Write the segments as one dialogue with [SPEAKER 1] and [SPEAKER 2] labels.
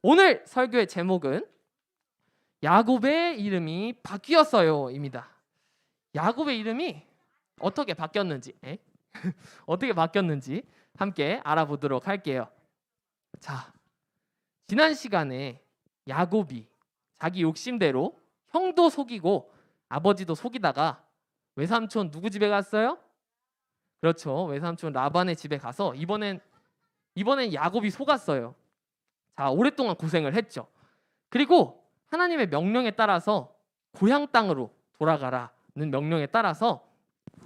[SPEAKER 1] 오늘 설교의 제목은 야곱의 이름이 바뀌었어요입니다. 야곱의 이름이 어떻게 바뀌었는지 어떻게 바뀌었는지 함께 알아보도록 할게요. 자, 지난 시간에 야곱이 자기 욕심대로 형도 속이고 아버지도 속이다가 외삼촌 누구 집에 갔어요? 그렇죠. 외삼촌 라반의 집에 가서 이번엔 야곱이 속았어요. 자, 오랫동안 고생을 했죠. 그리고 하나님의 명령에 따라서 고향 땅으로 돌아가라는 명령에 따라서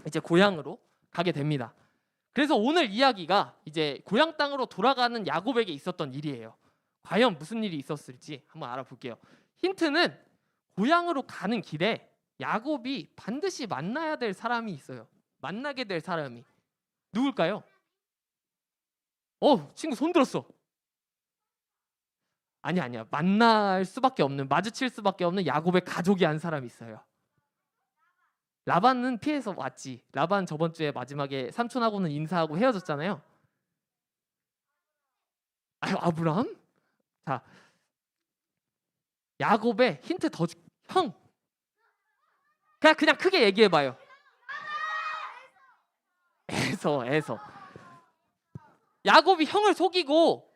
[SPEAKER 1] 이제 고향으로 가게 됩니다. 그래서 오늘 이야기가 이제 고향 땅으로 돌아가는 야곱에게 있었던 일이에요. 과연 무슨 일이 있었을지 한번 알아볼게요. 힌트는 고향으로 가는 길에 야곱이 반드시 만나야 될 사람이 있어요. 만나게 될 사람이 누굴까요? 친구 손 들었어. 아니야. 만날 수밖에 없는, 마주칠 수밖에 없는 야곱의 가족이 한 사람이 있어요. 라반은 피해서 왔지. 라반 저번 주에 마지막에 삼촌하고는 인사하고 헤어졌잖아요. 아브라함? 자, 야곱의 힌트 더 형. 그냥 크게 얘기해봐요. 에서. 야곱이 형을 속이고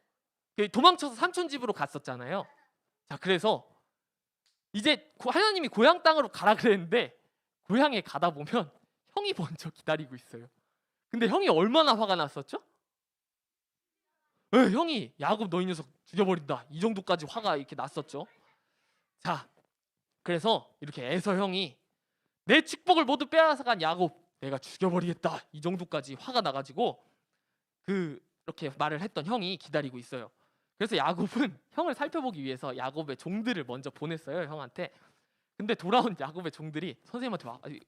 [SPEAKER 1] 도망쳐서 삼촌 집으로 갔었잖아요. 자, 그래서 이제 하나님이 고향 땅으로 가라 그랬는데 고향에 가다 보면 형이 먼저 기다리고 있어요. 근데 형이 얼마나 화가 났었죠? 형이 야곱 너 이 녀석 죽여버린다 이 정도까지 화가 이렇게 났었죠. 자, 그래서 이렇게 에서 형이 내 축복을 모두 빼앗아간 야곱 내가 죽여버리겠다 이 정도까지 화가 나가지고 그렇게 말을 했던 형이 기다리고 있어요. 그래서 야곱은 형을 살펴보기 위해서 야곱의 종들을 먼저 보냈어요, 형한테. 근데 돌아온 야곱의 종들이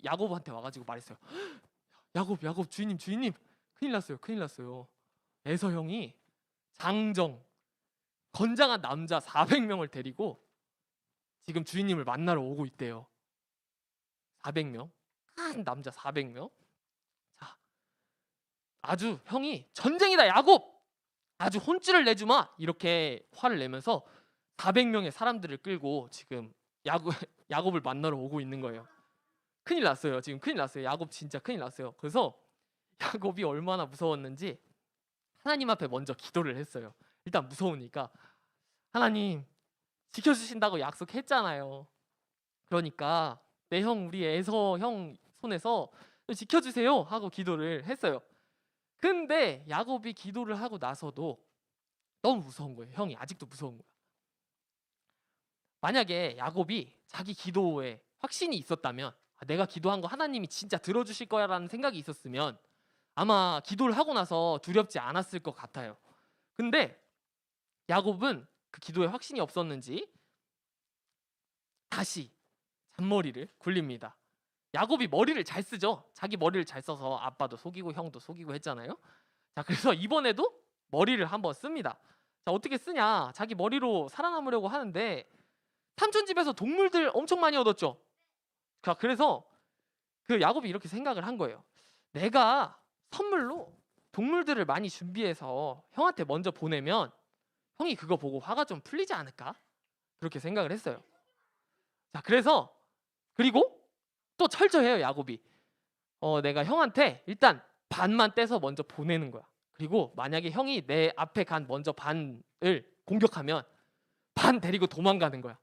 [SPEAKER 1] 야곱한테 와가지고 말했어요. 야곱 주인님 큰일 났어요. 에서 형이 장정 건장한 남자 400명을 데리고 지금 주인님을 만나러 오고 있대요. 400명 큰 남자 400명. 자, 아주 형이 전쟁이다 야곱 아주 혼쭐을 내주마 이렇게 화를 내면서 400명의 사람들을 끌고 지금 야곱을 만나러 오고 있는 거예요. 큰일 났어요. 지금 큰일 났어요. 야곱 진짜 큰일 났어요. 그래서 야곱이 얼마나 무서웠는지 하나님 앞에 먼저 기도를 했어요. 일단 무서우니까 하나님 지켜주신다고 약속했잖아요. 그러니까 내 형 우리 에서 형 손에서 지켜주세요 하고 기도를 했어요. 근데 야곱이 기도를 하고 나서도 너무 무서운 거예요. 형이 아직도 무서운 거야. 만약에 야곱이 자기 기도에 확신이 있었다면 내가 기도한 거 하나님이 진짜 들어주실 거야 라는 생각이 있었으면 아마 기도를 하고 나서 두렵지 않았을 것 같아요. 근데 야곱은 그 기도에 확신이 없었는지 다시 잔머리를 굴립니다. 야곱이 머리를 잘 쓰죠. 자기 머리를 잘 써서 아빠도 속이고 형도 속이고 했잖아요. 자, 그래서 이번에도 머리를 한번 씁니다. 자, 어떻게 쓰냐? 자기 머리로 살아남으려고 하는데 삼촌 집에서 동물들 엄청 많이 얻었죠. 자, 그래서 그 야곱이 이렇게 생각을 한 거예요. 내가 선물로 동물들을 많이 준비해서 형한테 먼저 보내면 형이 그거 보고 화가 좀 풀리지 않을까? 그렇게 생각을 했어요. 자, 그리고 또 철저해요, 야곱이. 내가 형한테 일단 반만 떼서 먼저 보내는 거야. 그리고 만약에 형이 내 앞에 간 먼저 반을 공격하면 반 데리고 도망가는 거야.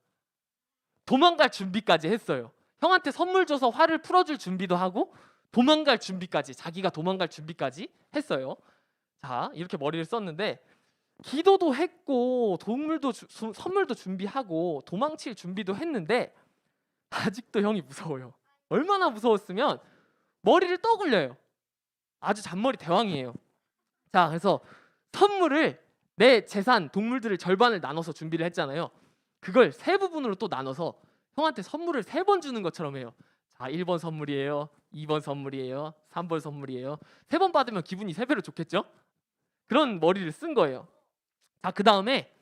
[SPEAKER 1] 도망갈 준비까지 했어요. 형한테 선물 줘서 화를 풀어줄 준비도 하고 도망갈 준비까지, 자기가 도망갈 준비까지 했어요. 자, 이렇게 머리를 썼는데 기도도 했고 선물도 준비하고 도망칠 준비도 했는데 아직도 형이 무서워요. 얼마나 무서웠으면 머리를 떠굴려요. 아주 잔머리 대왕이에요. 자, 그래서 선물을 내 재산 동물들을 절반을 나눠서 준비를 했잖아요. 그걸 세 부분으로 또 나눠서 형한테 선물을 3번 주는 것처럼 해요. 자, 1번 선물이에요. 2번 선물이에요. 3번 선물이에요. 3번 받으면 기분이 3배로 좋겠죠? 그런 머리를 쓴 거예요. 자, 그 다음에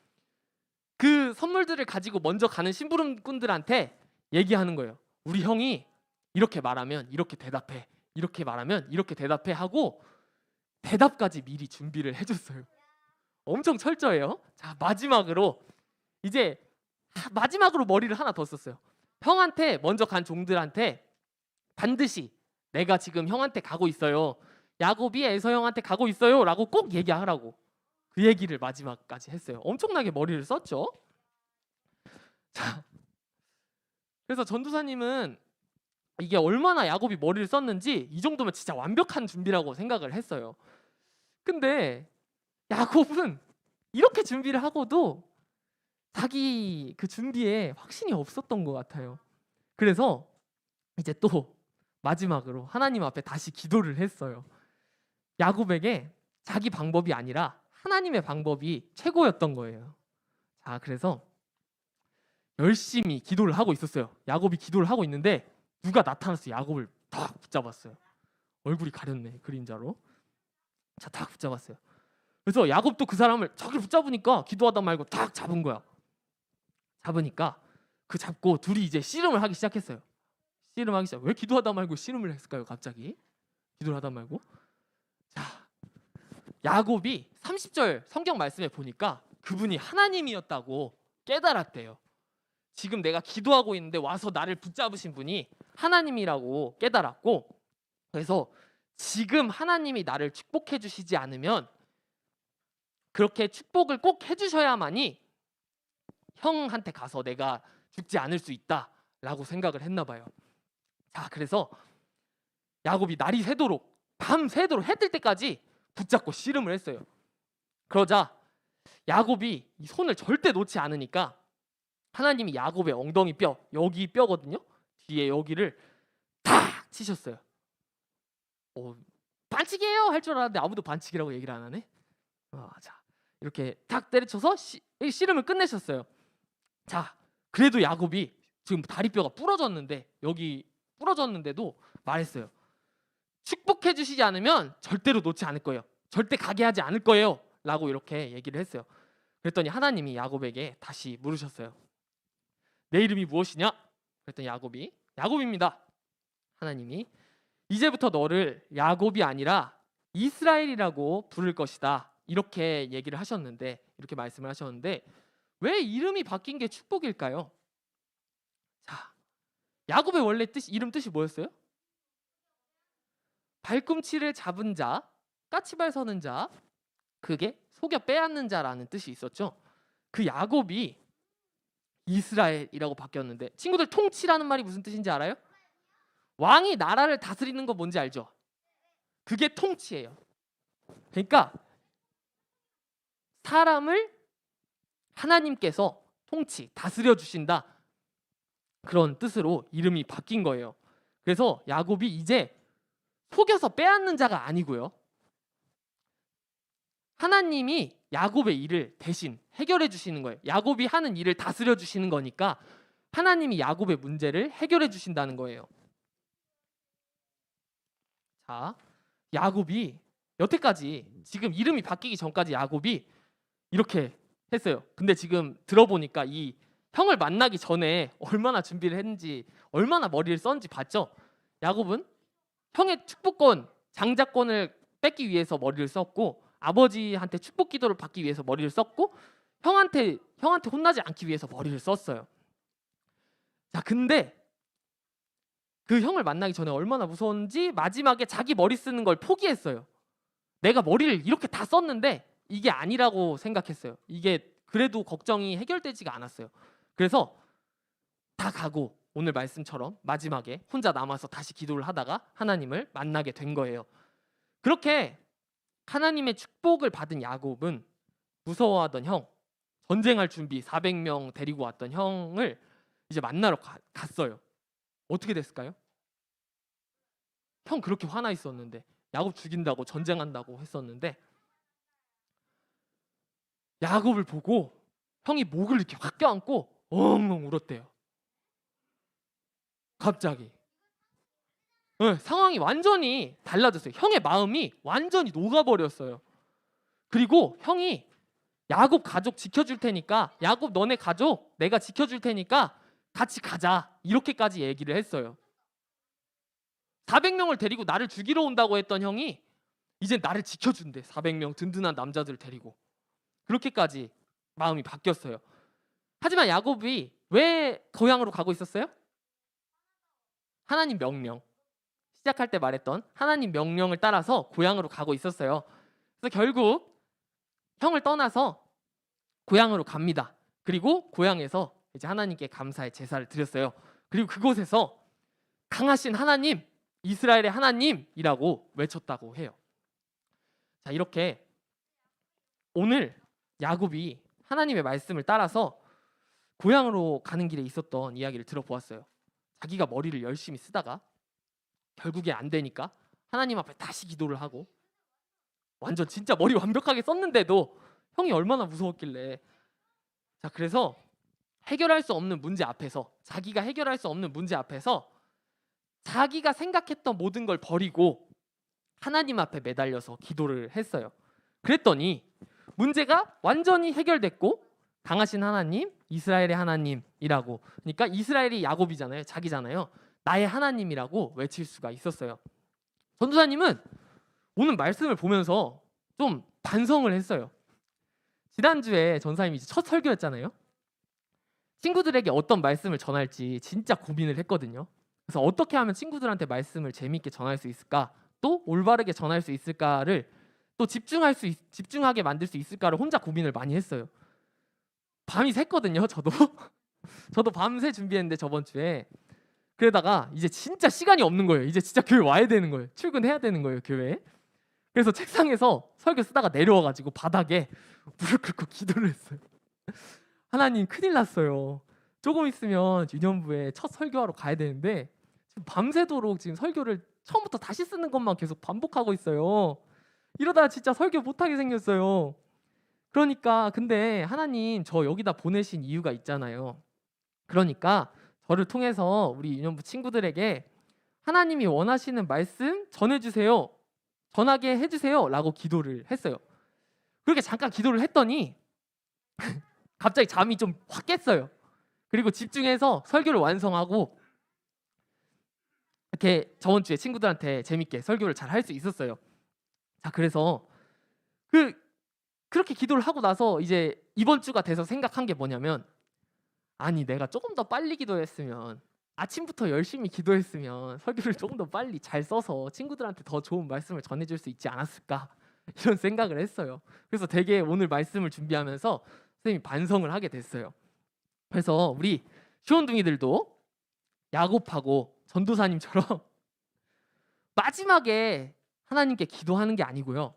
[SPEAKER 1] 그 선물들을 가지고 먼저 가는 심부름꾼들한테 얘기하는 거예요. 우리 형이 이렇게 말하면 이렇게 대답해. 이렇게 말하면 이렇게 대답해 하고 대답까지 미리 준비를 해줬어요. 엄청 철저해요. 자, 마지막으로 이제 마지막으로 머리를 하나 더 썼어요. 형한테 먼저 간 종들한테 반드시 내가 지금 형한테 가고 있어요. 야곱이 에서 형한테 가고 있어요. 라고 꼭 얘기하라고. 그 얘기를 마지막까지 했어요. 엄청나게 머리를 썼죠. 자, 그래서 전도사님은 이게 얼마나 야곱이 머리를 썼는지 이 정도면 진짜 완벽한 준비라고 생각을 했어요. 근데 야곱은 이렇게 준비를 하고도 자기 그 준비에 확신이 없었던 것 같아요. 그래서 이제 또 마지막으로 하나님 앞에 다시 기도를 했어요. 야곱에게 자기 방법이 아니라 하나님의 방법이 최고였던 거예요. 자, 그래서 열심히 기도를 하고 있었어요. 야곱이 기도를 하고 있는데 누가 나타나서 야곱을 딱 붙잡았어요. 얼굴이 가렸네, 그림자로. 자, 딱 붙잡았어요. 그래서 야곱도 그 사람을 저기 붙잡으니까 기도하다 말고 딱 잡은 거야. 잡으니까 그 잡고 둘이 이제 씨름을 하기 시작했어요. 씨름하기 시작. 왜 기도하다 말고 씨름을 했을까요? 갑자기 기도를 하다 말고. 자, 야곱이 30절 성경 말씀에 보니까 그분이 하나님이었다고 깨달았대요. 지금 내가 기도하고 있는데 와서 나를 붙잡으신 분이 하나님이라고 깨달았고, 그래서 지금 하나님이 나를 축복해 주시지 않으면 그렇게 축복을 꼭 해주셔야만이 형한테 가서 내가 죽지 않을 수 있다라고 생각을 했나 봐요. 자, 그래서 야곱이 날이 새도록 밤 새도록 해 뜰 때까지 붙잡고 씨름을 했어요. 그러자 야곱이 이 손을 절대 놓지 않으니까 하나님이 야곱의 엉덩이 뼈, 여기 뼈거든요. 뒤에 여기를 탁 치셨어요. 반칙이에요 할 줄 알았는데 아무도 반칙이라고 얘기를 안 하네. 자, 이렇게 탁 때려쳐서 씨름을 끝내셨어요. 자, 그래도 야곱이 지금 다리뼈가 부러졌는데, 여기 부러졌는데도 말했어요. 축복해 주시지 않으면 절대로 놓지 않을 거예요. 절대 가게 하지 않을 거예요. 라고 이렇게 얘기를 했어요. 그랬더니 하나님이 야곱에게 다시 물으셨어요. 내 이름이 무엇이냐? 그랬더니 야곱입니다. 하나님이 이제부터 너를 야곱이 아니라 이스라엘이라고 부를 것이다. 이렇게 얘기를 하셨는데, 이렇게 말씀을 하셨는데, 왜 이름이 바뀐 게 축복일까요? 자, 야곱의 원래 이름 뜻이 뭐였어요? 발꿈치를 잡은 자, 까치발 서는 자, 그게 속여 빼앗는 자라는 뜻이 있었죠. 그 야곱이 이스라엘이라고 바뀌었는데, 친구들 통치라는 말이 무슨 뜻인지 알아요? 왕이 나라를 다스리는 거 뭔지 알죠? 그게 통치예요. 그러니까 사람을 하나님께서 통치, 다스려 주신다, 그런 뜻으로 이름이 바뀐 거예요. 그래서 야곱이 이제 속여서 빼앗는 자가 아니고요, 하나님이 야곱의 일을 대신 해결해 주시는 거예요. 야곱이 하는 일을 다스려 주시는 거니까 하나님이 야곱의 문제를 해결해 주신다는 거예요. 자, 야곱이 여태까지 지금 이름이 바뀌기 전까지 야곱이 이렇게 했어요. 근데 지금 들어보니까 이 형을 만나기 전에 얼마나 준비를 했는지, 얼마나 머리를 썼는지 봤죠? 야곱은 형의 축복권, 장자권을 뺏기 위해서 머리를 썼고, 아버지한테 축복 기도를 받기 위해서 머리를 썼고, 형한테 혼나지 않기 위해서 머리를 썼어요. 자, 근데 그 형을 만나기 전에 얼마나 무서웠는지 마지막에 자기 머리 쓰는 걸 포기했어요. 내가 머리를 이렇게 다 썼는데 이게 아니라고 생각했어요. 이게 그래도 걱정이 해결되지가 않았어요. 그래서 다 가고 오늘 말씀처럼 마지막에 혼자 남아서 다시 기도를 하다가 하나님을 만나게 된 거예요. 그렇게 하나님의 축복을 받은 야곱은 무서워하던 형, 전쟁할 준비 400명 데리고 왔던 형을 이제 만나러 갔어요. 어떻게 됐을까요? 형 그렇게 화나 있었는데, 야곱 죽인다고 전쟁한다고 했었는데, 야곱을 보고 형이 목을 이렇게 확 껴안고 엉엉 울었대요. 갑자기. 네, 상황이 완전히 달라졌어요. 형의 마음이 완전히 녹아버렸어요. 그리고 형이 야곱 가족 지켜줄 테니까, 야곱 너네 가족 내가 지켜줄 테니까 같이 가자, 이렇게까지 얘기를 했어요. 400명을 데리고 나를 죽이러 온다고 했던 형이 이제 나를 지켜준대. 400명 든든한 남자들 데리고. 그렇게까지 마음이 바뀌었어요. 하지만 야곱이 왜 고향으로 가고 있었어요? 하나님 명령. 시작할 때 말했던 하나님 명령을 따라서 고향으로 가고 있었어요. 그래서 결국 형을 떠나서 고향으로 갑니다. 그리고 고향에서 이제 하나님께 감사의 제사를 드렸어요. 그리고 그곳에서 강하신 하나님, 이스라엘의 하나님이라고 외쳤다고 해요. 자, 이렇게 오늘 야곱이 하나님의 말씀을 따라서 고향으로 가는 길에 있었던 이야기를 들어보았어요. 자기가 머리를 열심히 쓰다가 결국에 안 되니까 하나님 앞에 다시 기도를 하고, 완전 진짜 머리 완벽하게 썼는데도 형이 얼마나 무서웠길래. 자, 그래서 해결할 수 없는 문제 앞에서, 자기가 해결할 수 없는 문제 앞에서 자기가 생각했던 모든 걸 버리고 하나님 앞에 매달려서 기도를 했어요. 그랬더니 문제가 완전히 해결됐고, 강하신 하나님, 이스라엘의 하나님이라고, 그러니까 이스라엘이 야곱이잖아요. 자기잖아요. 나의 하나님이라고 외칠 수가 있었어요. 전도사님은 오늘 말씀을 보면서 좀 반성을 했어요. 지난주에 전사님이 첫 설교였잖아요. 친구들에게 어떤 말씀을 전할지 진짜 고민을 했거든요. 그래서 어떻게 하면 친구들한테 말씀을 재미있게 전할 수 있을까, 또 올바르게 전할 수 있을까를, 또 집중하게 만들 수 있을까를 혼자 고민을 많이 했어요. 밤이 샜거든요. 저도 밤새 준비했는데 저번 주에. 그러다가 이제 진짜 시간이 없는 거예요. 이제 진짜 교회 와야 되는 거예요. 출근해야 되는 거예요, 교회에. 그래서 책상에서 설교 쓰다가 내려와가지고 바닥에 무릎 꿇고 기도를 했어요. 하나님, 큰일 났어요. 조금 있으면 유년부에 첫 설교하러 가야 되는데 지금 밤새도록 지금 설교를 처음부터 다시 쓰는 것만 계속 반복하고 있어요. 이러다가 진짜 설교 못하게 생겼어요. 그러니까 근데 하나님, 저 여기다 보내신 이유가 있잖아요. 그러니까 저를 통해서 우리 유년부 친구들에게 하나님이 원하시는 말씀 전해주세요, 전하게 해주세요 라고 기도를 했어요. 그렇게 잠깐 기도를 했더니 갑자기 잠이 좀 확 깼어요. 그리고 집중해서 설교를 완성하고 이렇게 저번 주에 친구들한테 재밌게 설교를 잘 할 수 있었어요. 자, 그래서 그렇게 기도를 하고 나서 이제 이번 주가 돼서 생각한 게 뭐냐면, 아니, 내가 조금 더 빨리 기도했으면, 아침부터 열심히 기도했으면 설교를 조금 더 빨리 잘 써서 친구들한테 더 좋은 말씀을 전해줄 수 있지 않았을까, 이런 생각을 했어요. 그래서 되게 오늘 말씀을 준비하면서 선생님이 반성을 하게 됐어요. 그래서 우리 시원둥이들도 야곱하고 전도사님처럼 마지막에 하나님께 기도하는 게 아니고요,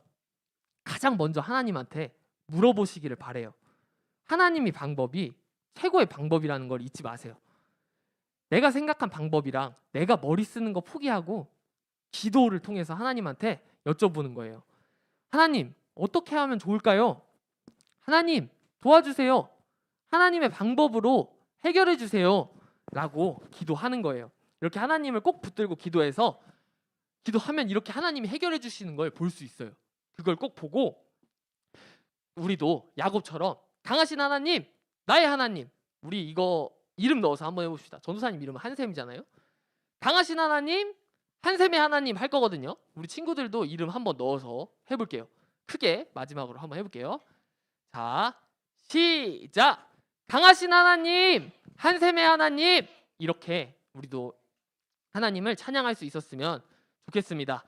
[SPEAKER 1] 가장 먼저 하나님한테 물어보시기를 바래요. 하나님이 방법이 최고의 방법이라는 걸 잊지 마세요. 내가 생각한 방법이랑 내가 머리 쓰는 거 포기하고 기도를 통해서 하나님한테 여쭤보는 거예요. 하나님, 어떻게 하면 좋을까요? 하나님, 도와주세요. 하나님의 방법으로 해결해 주세요 라고 기도하는 거예요. 이렇게 하나님을 꼭 붙들고 기도하면 이렇게 하나님이 해결해 주시는 걸 볼 수 있어요. 그걸 꼭 보고 우리도 야곱처럼 강하신 하나님, 나의 하나님, 우리 이거 이름 넣어서 한번 해봅시다. 전도사님 이름은 한샘이잖아요. 강하신 하나님, 한샘의 하나님 할 거거든요. 우리 친구들도 이름 한번 넣어서 해볼게요. 크게 마지막으로 한번 해볼게요. 자, 시작! 강하신 하나님, 한샘의 하나님, 이렇게 우리도 하나님을 찬양할 수 있었으면 좋겠습니다.